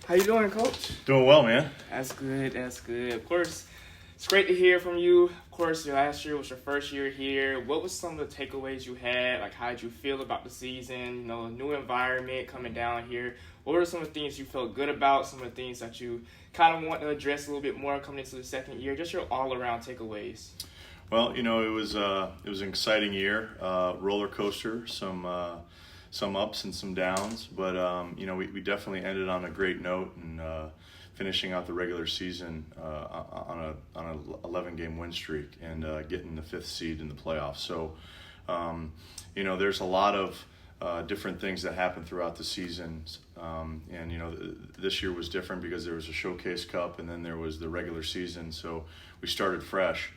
How you doing, Coach? Doing well, man. That's good. That's good. Of course, it's great to hear from you. Of course, your last year was your first year here. What was some of the takeaways you had? Like, how did you feel about the season? You know, new environment coming down here. What were some of the things you felt good about? Some of the things that you kind of want to address a little bit more coming into the second year? Just your all-around takeaways. Well, it was an exciting year, roller coaster, some ups and some downs, but we definitely ended on a great note and finishing out the regular season on an 11-game win streak and getting the 5th seed in the playoffs. So, there's a lot of different things that happened throughout the seasons, this year was different because there was a Showcase Cup and then there was the regular season. So we started fresh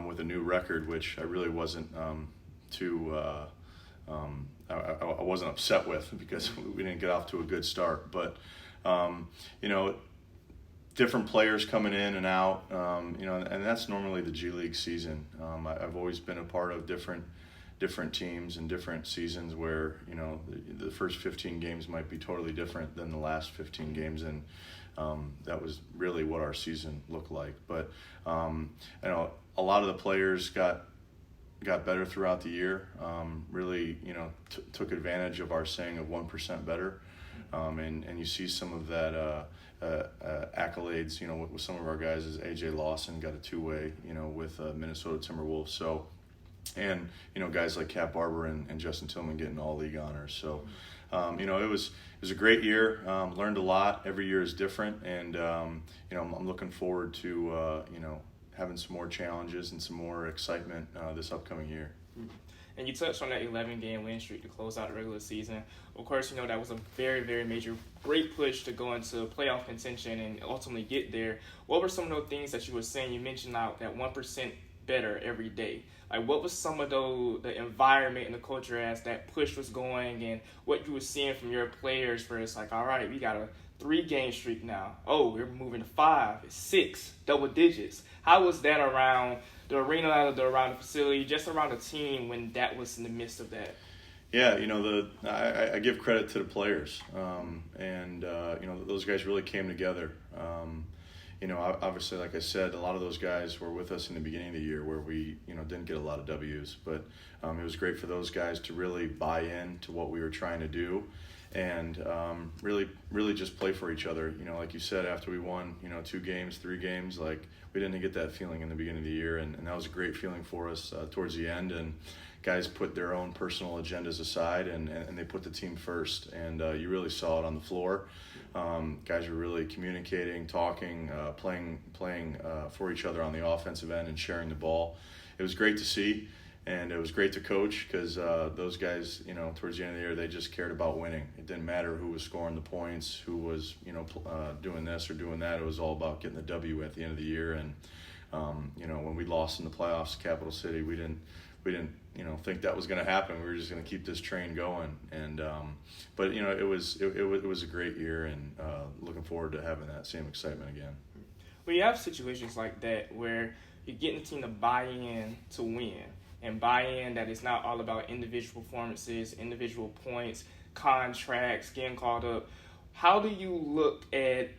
with a new record, which I really wasn't I wasn't upset with because we didn't get off to a good start. But, different players coming in and out, and that's normally the G League season. I've always been a part of different teams and different seasons where, the first 15 games might be totally different than the last 15 games. And that was really what our season looked like. But, a lot of the players got better throughout the year, really, took advantage of our saying of 1% better. And you see some of that accolades, with some of our guys, as A.J. Lawson got a 2-way, with Minnesota Timberwolves. So, and, guys like Cat Barber and Justin Tillman getting all league honors. So, it was a great year, learned a lot. Every year is different. And, I'm looking forward to, having some more challenges and some more excitement this upcoming year. And you touched on that 11-game win streak to close out the regular season. Of course, that was a very, very major, great push to go into playoff contention and ultimately get there. What were some of those things that you were saying? You mentioned out that 1% better every day. Like, what was some of the environment and the culture as that push was going, and what you were seeing from your players for it's like, all right, we got a 3-game streak now. Oh, we're moving to 5, 6, double digits. How was that around the arena, around the facility, just around the team when that was in the midst of that? Yeah, I give credit to the players, and those guys really came together. Obviously, like I said, a lot of those guys were with us in the beginning of the year where we, didn't get a lot of W's, but it was great for those guys to really buy in to what we were trying to do. And really just play for each other. Like you said, after we won, 2 games, 3 games, like we didn't get that feeling in the beginning of the year, and that was a great feeling for us towards the end. And guys put their own personal agendas aside, and they put the team first. And you really saw it on the floor. Guys were really communicating, talking, playing for each other on the offensive end and sharing the ball. It was great to see. And it was great to coach because those guys, towards the end of the year, they just cared about winning. It didn't matter who was scoring the points, who was, doing this or doing that. It was all about getting the W at the end of the year. And, when we lost in the playoffs to Capital City, we didn't, think that was going to happen. We were just going to keep this train going. And, but it was a great year, and looking forward to having that same excitement again. Well, you have situations like that where you're getting the team to buy in to win. And buy in that it's not all about individual performances, individual points, contracts, getting called up. How do you look at,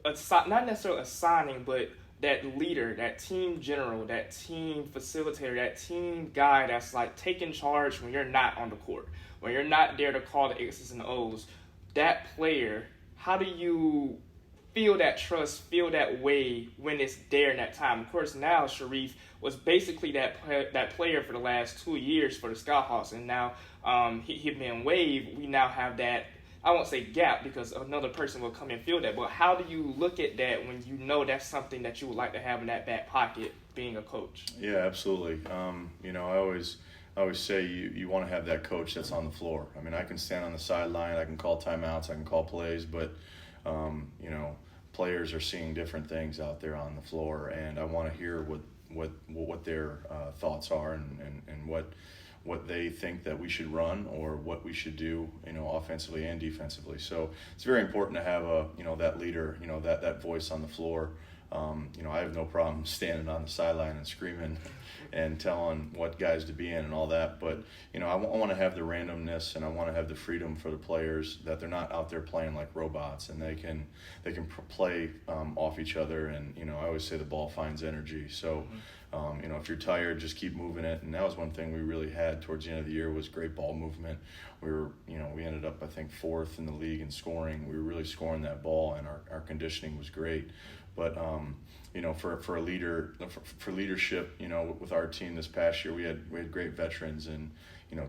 not necessarily a signing, but that leader, that team general, that team facilitator, that team guy that's like taking charge when you're not on the court, when you're not there to call the X's and O's? That player, how do you feel that trust, feel that way when it's there in that time? Of course, now Sharif was basically that player for the last 2 years for the Skyhawks, and now he been waived. We now have that, I won't say gap because another person will come and fill that, but how do you look at that when that's something that you would like to have in that back pocket being a coach? Yeah, absolutely. I always say you want to have that coach that's on the floor. I mean, I can stand on the sideline, I can call timeouts, I can call plays, but players are seeing different things out there on the floor, and I want to hear what their thoughts are and what they think that we should run or what we should do, offensively and defensively. So it's very important to have that leader, that voice on the floor. I have no problem standing on the sideline and screaming and telling what guys to be in and all that. But, I want to have the randomness, and I want to have the freedom for the players that they're not out there playing like robots, and they can play off each other. And, I always say the ball finds energy. So, if you're tired, just keep moving it. And that was one thing we really had towards the end of the year was great ball movement. We ended up, I think, 4th in the league in scoring. We were really scoring that ball, and our conditioning was great. But for leadership, with our team this past year, we had great veterans, and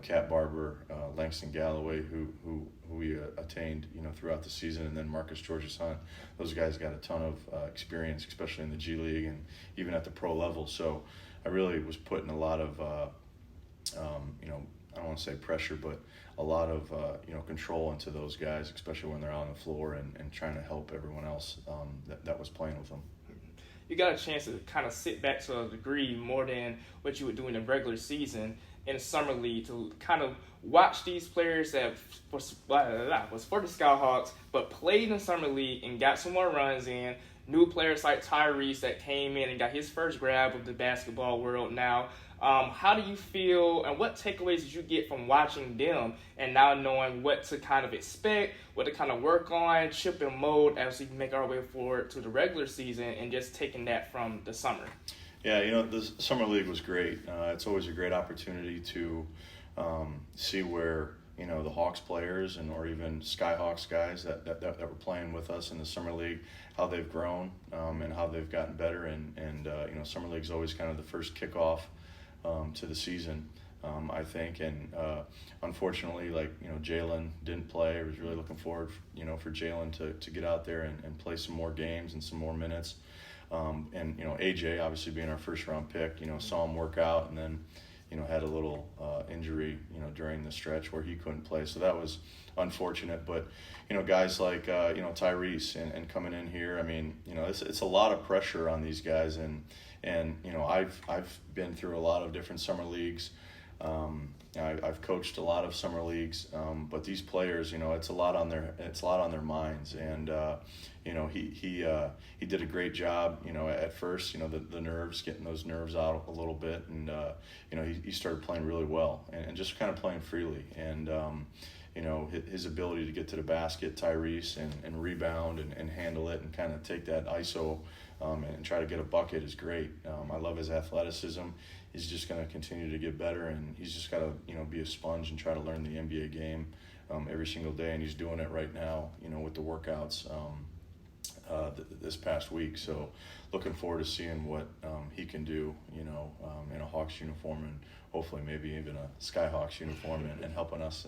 Cat Barber, Langston Galloway, who we attained throughout the season, and then Marcus Georges Hunt. Those guys got a ton of experience, especially in the G League and even at the pro level. So I really was putting a lot of I don't want to say pressure, but a lot of control into those guys, especially when they're out on the floor and trying to help everyone else that was playing with them. You got a chance to kind of sit back to a degree more than what you would do in the regular season in the summer league to kind of watch these players that was for the Skyhawks, but played in the summer league and got some more runs in. New players like Tyrese that came in and got his first grab of the basketball world now. How do you feel, and what takeaways did you get from watching them and now knowing what to kind of expect, what to kind of work on, chip and mold as we make our way forward to the regular season, and just taking that from the summer? Yeah, the summer league was great. It's always a great opportunity to see where the Hawks players or even Skyhawks guys that were playing with us in the summer league, how they've grown and how they've gotten better. And summer league's always kind of the first kickoff to the season, I think. And unfortunately, Jalen didn't play. I was really looking forward, for Jalen to get out there and play some more games and some more minutes. And AJ, obviously being our first round pick, saw him work out, and then had a little injury during the stretch where he couldn't play, so that was unfortunate. But guys like Tyrese and coming in here, I mean, it's a lot of pressure on these guys, and I've been through a lot of different summer leagues. I've coached a lot of summer leagues, but these players, it's a lot on their minds, and he did a great job. At first, the nerves, getting those nerves out a little bit, and he started playing really well and just kind of playing freely, and his ability to get to the basket, Tyrese, and rebound and handle it and kind of take that ISO and try to get a bucket is great. I love his athleticism. He's just going to continue to get better, and he's just got to be a sponge and try to learn the NBA game every single day, and he's doing it right now with the workouts this past week. So looking forward to seeing what he can do in a Hawks uniform, and hopefully maybe even a Skyhawks uniform, and helping us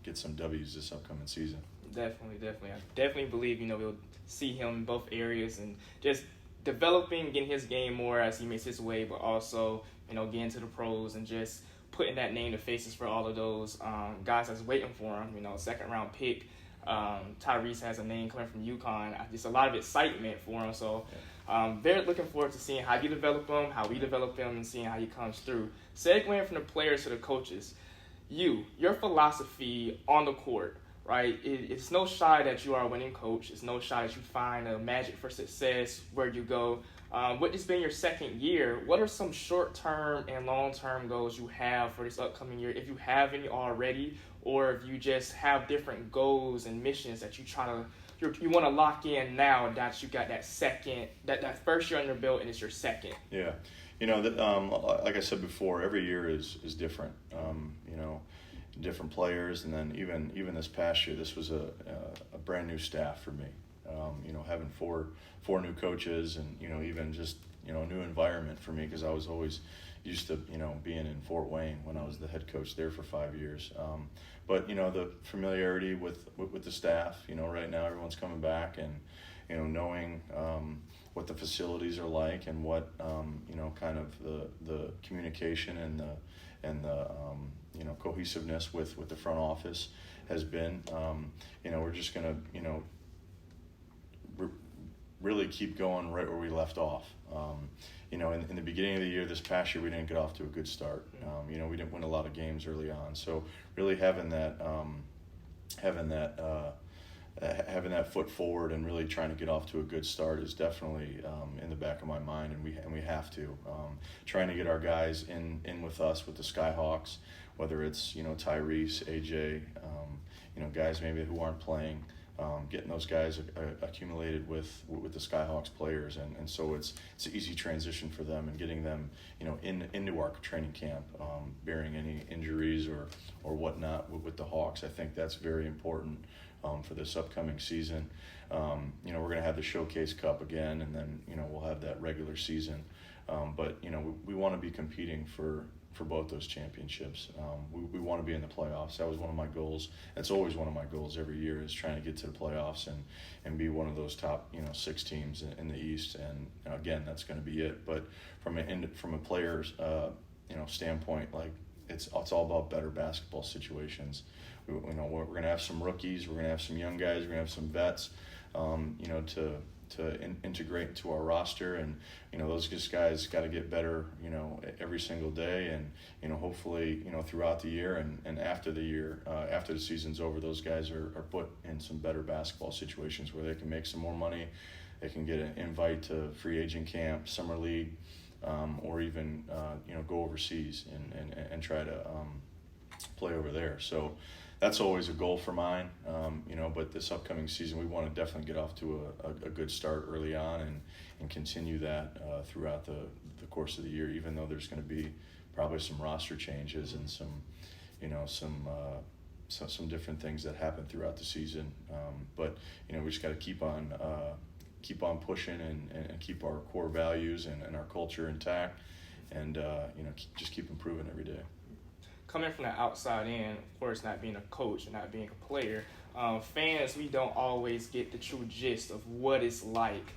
get some W's this upcoming season. Definitely. I definitely believe we'll see him in both areas and just developing, getting his game more as he makes his way, but also getting to the pros and just putting that name to faces for all of those guys that's waiting for him. Second round pick. Tyrese has a name coming from UConn. Just a lot of excitement for him. So very looking forward to seeing how you develop him, how we develop him, and seeing how he comes through. Segueing from the players to the coaches, your philosophy on the court, right? It's no shy that you are a winning coach. It's no shy that you find a magic for success where you go. What has been your second year? What are some short-term and long-term goals you have for this upcoming year, if you have any already, or if you just have different goals and missions that you want to lock in now that you got that first year under your belt and it's your second? Yeah. Like I said before, every year is different. Different players, and then even this past year, this was a brand new staff for me. Having four new coaches, and even just a new environment for me, because I was always used to being in Fort Wayne when I was the head coach there for 5 years. But the familiarity with the staff. Right now everyone's coming back, and knowing what the facilities are like, and what kind of the communication and the cohesiveness with the front office has been. We're just gonna really keep going right where we left off. In the beginning of the year, this past year, we didn't get off to a good start. We didn't win a lot of games early on. So really having that having that foot forward and really trying to get off to a good start is definitely in the back of my mind, and we have to trying to get our guys in with us with the Skyhawks, whether it's Tyrese, AJ, guys maybe who aren't playing. Getting those guys accumulated with the Skyhawks players, and so it's an easy transition for them, and getting them into our training camp, bearing any injuries or whatnot with the Hawks. I think that's very important for this upcoming season. We're going to have the Showcase Cup again, and then we'll have that regular season. But we want to be competing for both those championships. We want to be in the playoffs. That was one of my goals. It's always one of my goals every year, is trying to get to the playoffs and be one of those top 6 teams in the East. And again, that's going to be it. But from a player's standpoint, like it's all about better basketball situations. We're going to have some rookies. We're going to have some young guys. We're going to have some vets. To integrate into our roster, and those guys got to get better every single day, and hopefully throughout the year and after the year, after the season's over, those guys are put in some better basketball situations where they can make some more money, they can get an invite to free agent camp, summer league, or even go overseas and try to play over there. So that's always a goal for mine, but this upcoming season we want to definitely get off to a good start early on and continue that throughout the course of the year, even though there's going to be probably some roster changes and some different things that happen throughout the season. But we just got to keep on pushing and keep our core values and our culture intact, and just keep improving every day. Coming from the outside in, of course, not being a coach and not being a player, fans, we don't always get the true gist of what it's like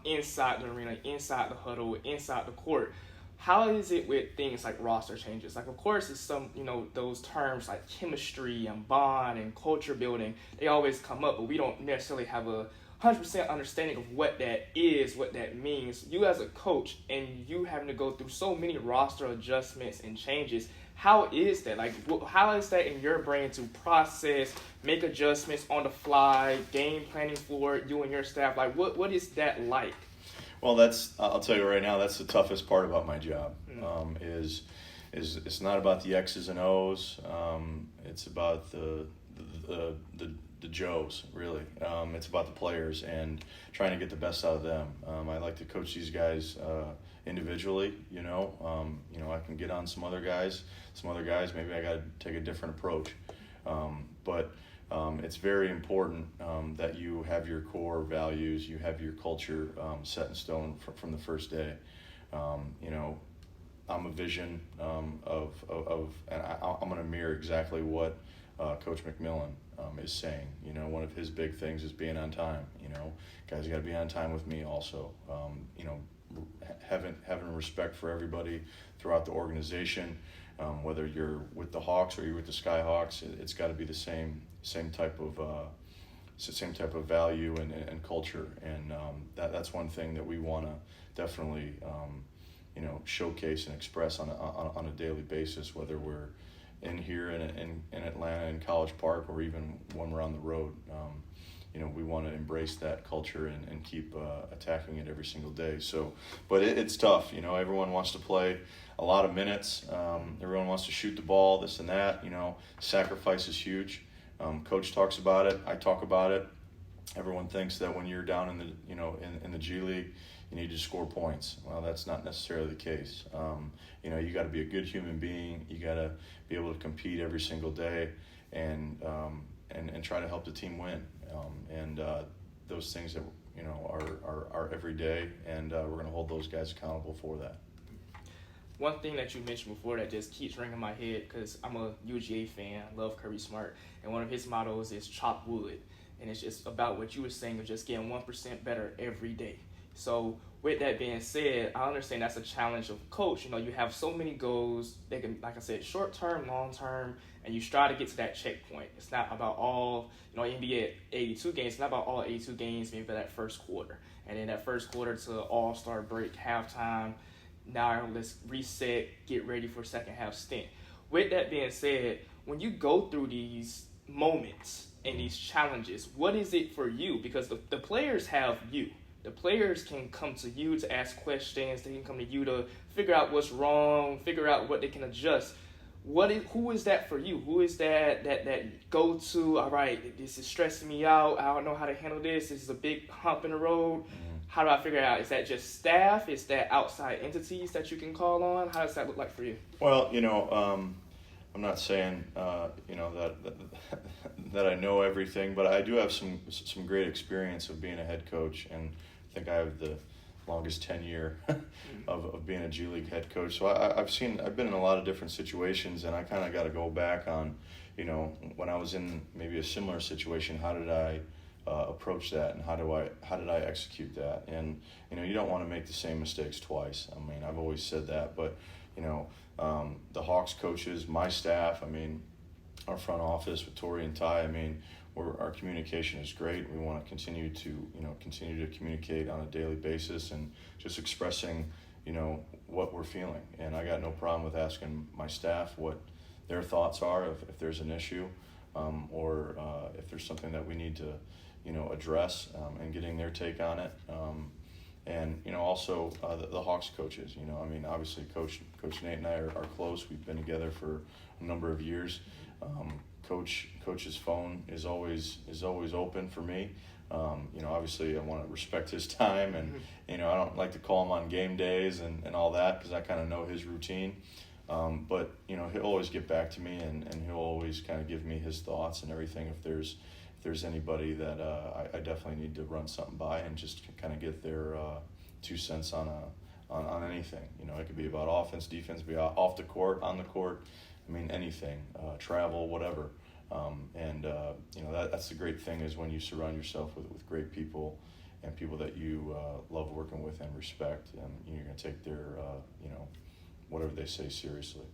inside the arena, inside the huddle, inside the court. How is it with things like roster changes? Like, of course, it's some, those terms like chemistry and bond and culture building, they always come up, but we don't necessarily have a 100% understanding of what that is, what that means. You as a coach, and you having to go through so many roster adjustments and changes, how is that? Like, how is that in your brain to process, make adjustments on the fly, game planning for you and your staff? Like, what is that like? Well, I'll tell you right now, that's the toughest part about my job. Is it's not about the X's and O's. It's about the Joes, really. It's about the players and trying to get the best out of them. I like to coach these guys individually. I can get on some other guys. Maybe I got to take a different approach. But it's very important that you have your core values, you have your culture set in stone from the first day. I'm a vision of and I'm going to mirror exactly what Coach McMillan is saying. One of his big things is being on time. Guys got to be on time with me also. Having respect for everybody throughout the organization, whether you're with the Hawks or you're with the Skyhawks, it's got to be the same type of value and culture, and that's one thing that we want to definitely showcase and express on a daily basis, whether we're in here in Atlanta in College Park or even when we're on the road. We want to embrace that culture and keep attacking it every single day. So, but it's tough. Everyone wants to play a lot of minutes. Everyone wants to shoot the ball, this and that. Sacrifice is huge. Coach talks about it. I talk about it. Everyone thinks that when you're down in the in the G League, you need to score points. Well, that's not necessarily the case. You got to be a good human being. You got to be able to compete every single day and try to help the team win. Those things that are every day, and we're going to hold those guys accountable for that. One thing that you mentioned before that just keeps ringing in my head, because I'm a UGA fan, love Kirby Smart, and one of his mottos is chop wood, and it's just about what you were saying of just getting 1% better every day. So with that being said, I understand that's a challenge of coach. You have so many goals. They can, like I said, short term, long term, and you strive to get to that checkpoint. It's not about all, NBA 82 games. It's not about all 82 games maybe for that first quarter. And then that first quarter to all-star break, halftime. Now let's reset, get ready for second half stint. With that being said, when you go through these moments and these challenges, what is it for you? Because the players have you. The players can come to you to ask questions. They can come to you to figure out what's wrong, figure out what they can adjust. Who is that for you? Who is that go to? All right, this is stressing me out. I don't know how to handle this. This is a big hump in the road. How do I figure it out? Is that just staff? Is that outside entities that you can call on? How does that look like for you? Well, I'm not saying that I know everything, but I do have some great experience of being a head coach, and I think I have the longest tenure of being a G League head coach. So I've been in a lot of different situations, and I kind of got to go back on, when I was in maybe a similar situation, how did I approach that, and how did I execute that? And you don't want to make the same mistakes twice. I mean, I've always said that, but the Hawks coaches, my staff, our front office with Tori and Ty, our communication is great. We want to continue to communicate on a daily basis and just expressing, what we're feeling. And I got no problem with asking my staff what their thoughts are if there's an issue, or if there's something that we need to, address, and getting their take on it. And also the Hawks coaches. Obviously Coach Nate and I are close. We've been together for a number of years. Coach's phone is always open for me. Obviously I want to respect his time, and I don't like to call him on game days and all that, because I kind of know his routine. But he'll always get back to me, and he'll always kind of give me his thoughts and everything. If there's anybody that I definitely need to run something by and just kind of get their 2 cents on anything. It could be about offense, defense, be off the court, on the court. Anything, travel, whatever. That's the great thing, is when you surround yourself with great people and people that you love working with and respect, and you're going to take their, whatever they say seriously.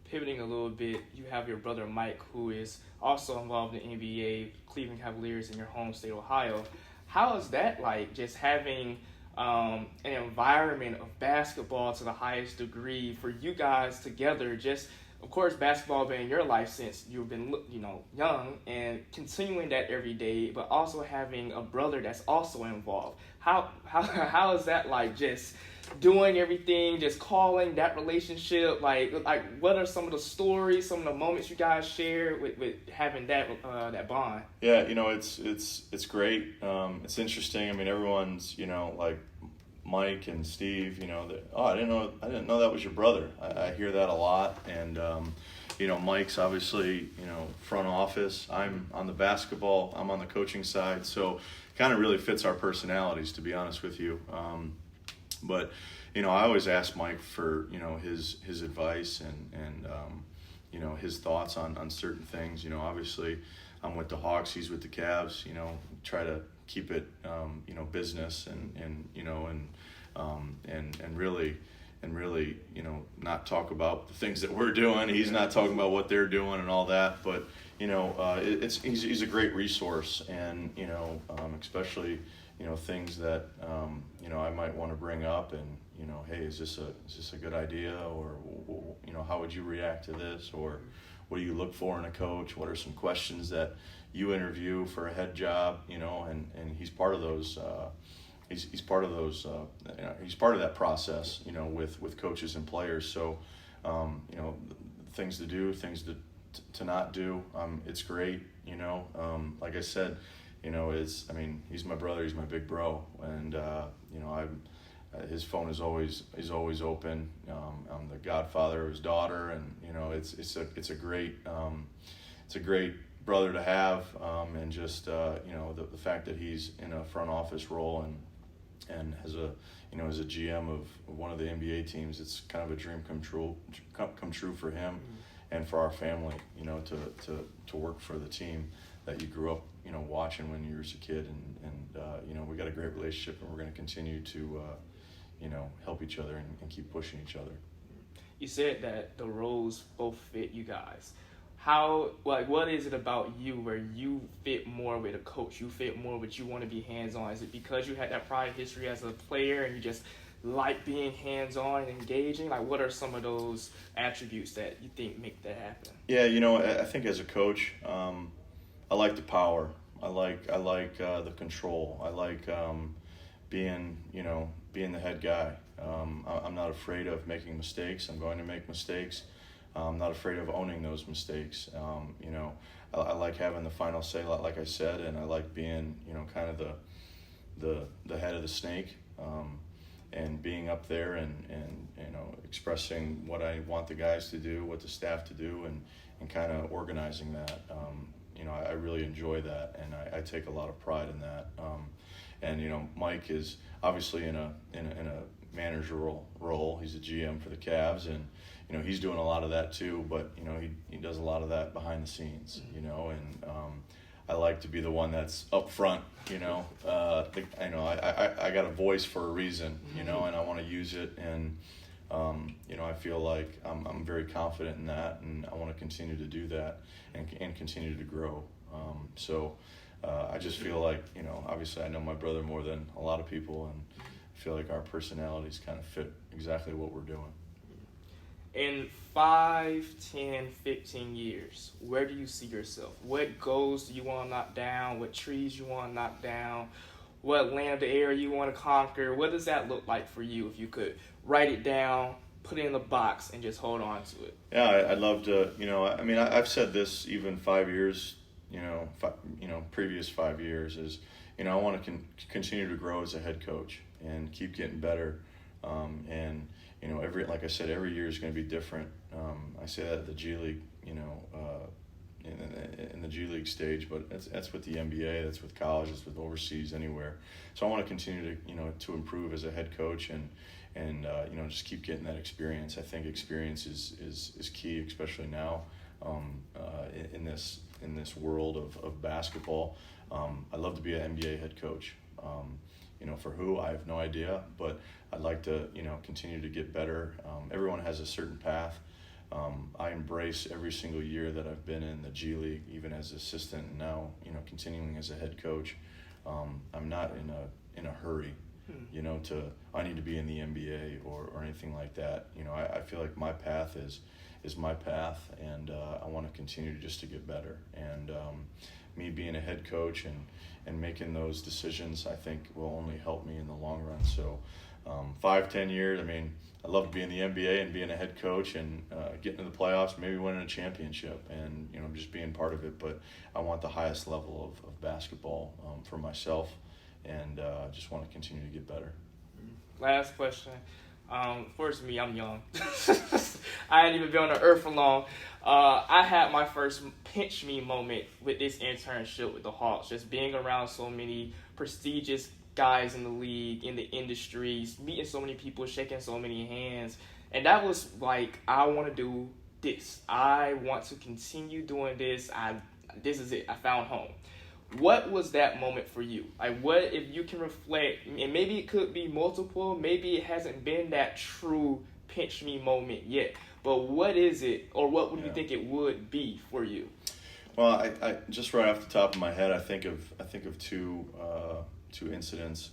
Pivoting a little bit, you have your brother Mike, who is also involved in the NBA, Cleveland Cavaliers in your home state, Ohio. How is that like, just having an environment of basketball to the highest degree for you guys together? Just, of course, basketball been in your life since you've been, young, and continuing that every day, but also having a brother that's also involved. How is that like, just doing everything, just calling that relationship? Like what are some of the stories, some of the moments you guys share with having that bond? Yeah, it's great. It's interesting. Everyone's, like Mike and Steve, I didn't know that was your brother. I hear that a lot. And Mike's obviously, front office. I'm on the basketball, I'm on the coaching side. So kind of really fits our personalities, to be honest with you. But I always ask Mike for his advice and his thoughts on certain things. Obviously I'm with the Hawks, he's with the Cavs. Try to keep it business and really not talk about the things that we're doing. He's not talking about what they're doing and all that. But he's a great resource, and especially things that I might want to bring up, and hey, is this a good idea, or how would you react to this, or what do you look for in a coach? What are some questions that you interview for a head job? And he's part of those. He's part of those. He's part of that process. With coaches and players. So things to do, things to not do. It's great. Like I said, he's my brother, he's my big bro, and his phone is always open. I'm the godfather of his daughter, and it's a great brother to have, and just the fact that he's in a front office role and as a GM of one of the NBA teams, it's kind of a dream come true for him and for our family, to work for the team that you grew up watching when you were a kid, and we got a great relationship, and we're going to continue to help each other and keep pushing each other. You said that the roles both fit you guys. What is it about you where you fit more with a coach? You fit more with, you want to be hands-on? Is it because you had that prior history as a player and you just like being hands-on and engaging? What are some of those attributes that you think make that happen? Yeah, I think as a coach, I like the power. I like the control. I like being the head guy. I'm not afraid of making mistakes. I'm going to make mistakes. I'm not afraid of owning those mistakes. I like having the final say, like I said, and I like being kind of the head of the snake, and being up there and expressing what I want the guys to do, what the staff to do, and kind of organizing that. I really enjoy that, and I take a lot of pride in that. And Mike is obviously in a managerial role. He's a GM for the Cavs, and he's doing a lot of that too. But he does a lot of that behind the scenes. I like to be the one that's up front. I got a voice for a reason. And I want to use it. And I feel like I'm very confident in that, and I want to continue to do that and continue to grow. I just feel like, obviously I know my brother more than a lot of people, and I feel like our personalities kind of fit exactly what we're doing. In 5, 10, 15 years, where do you see yourself? What goals do you want to knock down? What trees you want to knock down? What land of the area you want to conquer? What does that look like for you if you could write it down, put it in the box, and just hold on to it? Yeah, I'd love to, I've said this even 5 years, previous 5 years is, I want to continue to grow as a head coach and keep getting better. Like I said, every year is going to be different. I say that at the G League, in the G League stage, but that's with the NBA, that's with college, that's with overseas, anywhere. So I want to continue to improve as a head coach and just keep getting that experience. I think experience is key, especially now in this world of basketball. I'd love to be an NBA head coach. For who, I have no idea, but I'd like to, continue to get better. Everyone has a certain path. I embrace every single year that I've been in the G League, even as assistant, and now, continuing as a head coach. I'm not in a hurry, I need to be in the NBA or anything like that. I feel like my path is my path, and I want to continue to get better. And me being a head coach and making those decisions, I think will only help me in the long run. So 5, 10 years, I'd love to be in the NBA and being a head coach and getting to the playoffs, maybe winning a championship and, just being part of it. But I want the highest level of basketball for myself, and just want to continue to get better. Last question. First, me, I'm young. I ain't even been on the earth for long. I had my first pinch me moment with this internship with the Hawks, just being around so many prestigious guys in the league, in the industries, meeting so many people, shaking so many hands. And that was like, I want to do this. I want to continue doing this. This is it. I found home. What was that moment for you? Like, what, if you can reflect, and maybe it could be multiple, maybe it hasn't been that true pinch me moment yet, but what is it, or what would you think it would be for you? Well, I just right off the top of my head, I think of two incidents.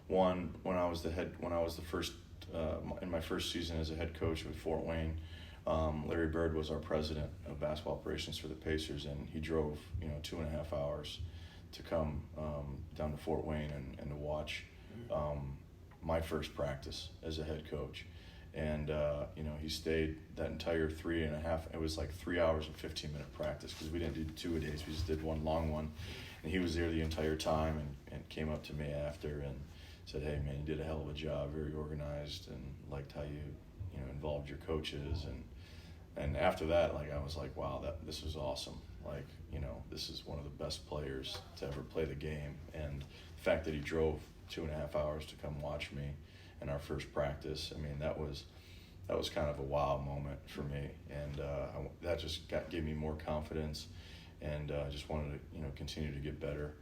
One, when I was the first in my first season as a head coach with Fort Wayne. Larry Bird was our president of basketball operations for the Pacers, and he drove 2.5 hours to come down to Fort Wayne and to watch my first practice as a head coach. And he stayed that entire 3.5. It was like 3 hours and 15-minute practice, because we didn't do 2 a days. We just did one long one. And he was there the entire time and came up to me after and said, "Hey man, you did a hell of a job, very organized, and liked how you involved your coaches." And after that, I was like, wow, this was awesome. This is one of the best players to ever play the game. And the fact that he drove 2.5 hours to come watch me in our first practice, that was kind of a wow moment for me. And that just gave me more confidence, and just wanted to continue to get better.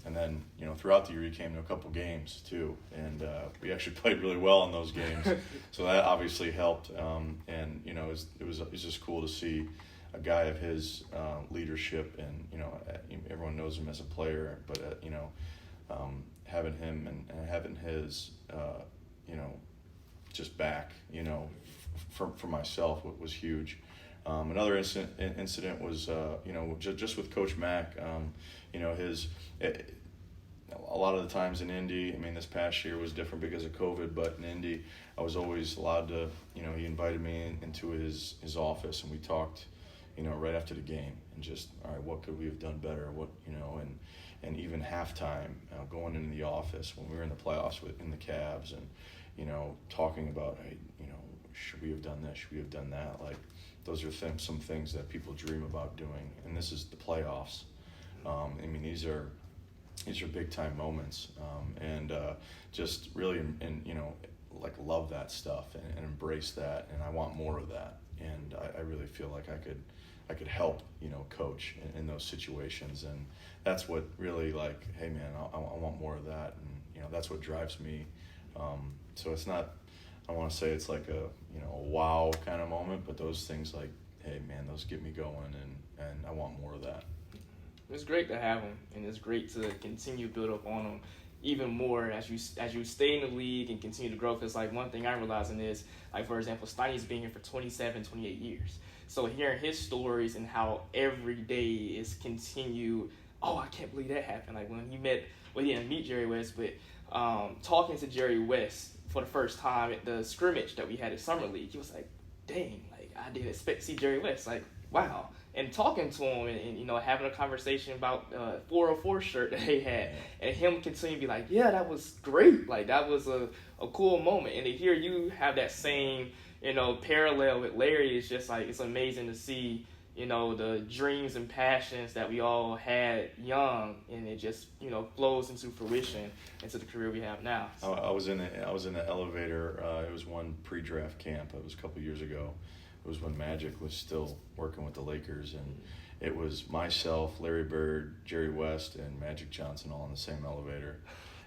And then throughout the year he came to a couple games too, and we actually played really well in those games, so that obviously helped. And it was just cool to see a guy of his leadership, and everyone knows him as a player, but having him and having his just back for myself was huge. Another incident was, just with Coach Mack. A lot of the times in Indy, I mean, this past year was different because of COVID, but in Indy, I was always allowed to, he invited me into his office, and we talked, right after the game, and just, all right, what could we have done better? And even halftime, going into the office when we were in the playoffs in the Cavs, and, talking about, hey, should we have done this? Should we have done that? Like, those are some things that people dream about doing, and this is the playoffs. These are big time moments, and just really, love that stuff and embrace that, and I want more of that, and I really feel like I could help, coach in those situations, and that's what really, like, hey man, I want more of that, and that's what drives me. So it's not, I want to say it's like a wow kind of moment, but those things, like, hey man, those get me going, and I want more of that. It's great to have them, and it's great to continue to build up on them even more as you stay in the league and continue to grow. Because, like, one thing I'm realizing is, like, for example, Steiny's been here for 27, 28 years. So hearing his stories and how every day is continue, oh, I can't believe that happened. Like, when he didn't meet Jerry West, but talking to Jerry West for the first time at the scrimmage that we had at Summer League, he was like, dang, like, I didn't expect to see Jerry West. Like, wow. And talking to him and having a conversation about 404 shirt that they had, and him continuing to be like, yeah, that was great. Like, that was a cool moment. And to hear you have that same, parallel with Larry is just like, it's amazing to see, the dreams and passions that we all had young, and it just, flows into fruition into the career we have now. So. I was in the elevator. It was one pre-draft camp. It was a couple years ago. It was when Magic was still working with the Lakers, and it was myself, Larry Bird, Jerry West, and Magic Johnson all in the same elevator.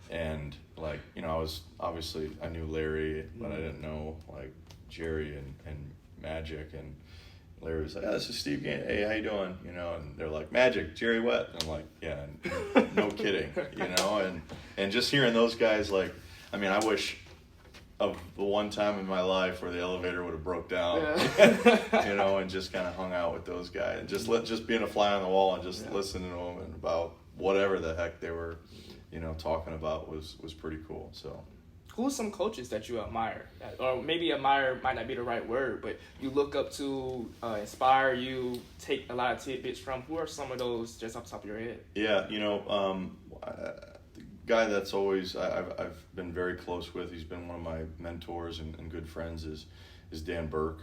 And, like, I knew Larry, but I didn't know, like, Jerry and Magic. And Larry was like, oh, this is Steve Gansey. Hey, how you doing? And they're like, Magic, Jerry West. And I'm like, yeah, no kidding, and just hearing those guys, like, I wish of the one time in my life where the elevator would have broke down, and just kind of hung out with those guys, and just being a fly on the wall and just listening to them and about whatever the heck they were, talking about was pretty cool. So, who are some coaches that you admire, or maybe admire might not be the right word, but you look up to, inspire you, take a lot of tidbits from? Who are some of those just off the top of your head? Yeah, guy that's always I've been very close with. He's been one of my mentors and good friends is Dan Burke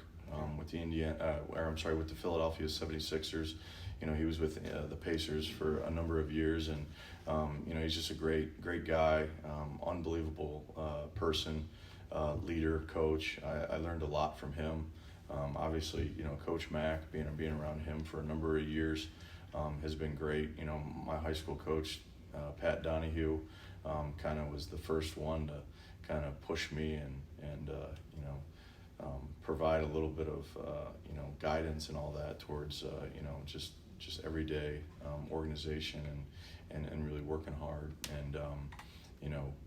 with the Philadelphia 76ers. He was with the Pacers for a number of years, and he's just a great guy, unbelievable person, leader, coach. I learned a lot from him. Obviously, Coach Mack, being around him for a number of years has been great. My high school coach, Pat Donahue, kind of was the first one to kind of push me and provide a little bit of guidance and all that towards just everyday organization and really working hard. And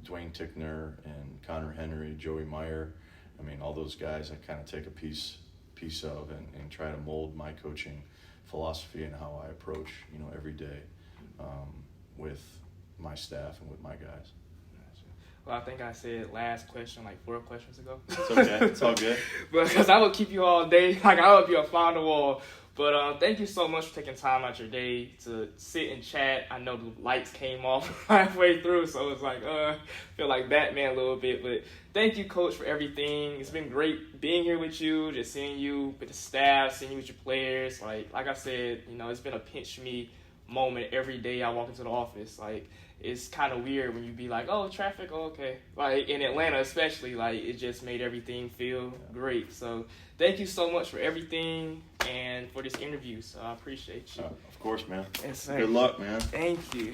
Dwayne Tickner and Connor Henry, Joey Meyer, all those guys I kind of take a piece of and try to mold my coaching philosophy and how I approach every day with my staff and with my guys. Well, I think I said last question like 4 questions ago. It's okay. It's all good. Because I would keep you all day. Like, I would be a fly on the wall. But thank you so much for taking time out your day to sit and chat. I know the lights came off halfway through, so it's like, feel like Batman a little bit. But thank you, Coach, for everything. It's been great being here with you, just seeing you with the staff, seeing you with your players. Like I said, it's been a pinch me moment every day I walk into the office. Like, it's kind of weird when you be like, oh, traffic, oh, okay. Like, in Atlanta especially, like, it just made everything feel great. So thank you so much for everything and for this interview. So I appreciate you. Of course, man. Yes, sir. Good luck, man. Thank you.